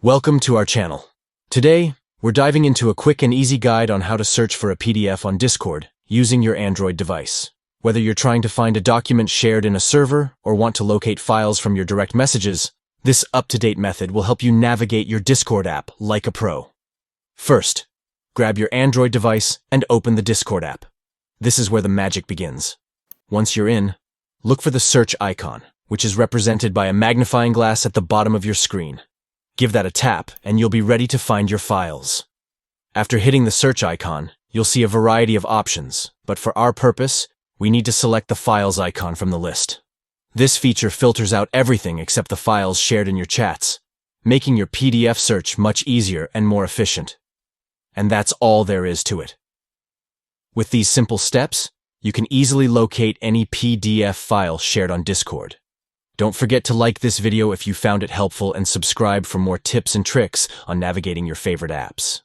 Welcome to our channel. Today, we're diving into a quick and easy guide on how to search for a PDF on Discord using your Android device. Whether you're trying to find a document shared in a server or want to locate files from your direct messages, this up-to-date method will help you navigate your Discord app like a pro. First, grab your Android device and open the Discord app. This is where the magic begins. Once you're in, look for the search icon, which is represented by a magnifying glass at the bottom of your screen. Give that a tap, and you'll be ready to find your files. After hitting the search icon, you'll see a variety of options, but for our purpose, we need to select the files icon from the list. This feature filters out everything except the files shared in your chats, making your PDF search much easier and more efficient. And that's all there is to it. With these simple steps, you can easily locate any PDF file shared on Discord. Don't forget to like this video if you found it helpful and subscribe for more tips and tricks on navigating your favorite apps.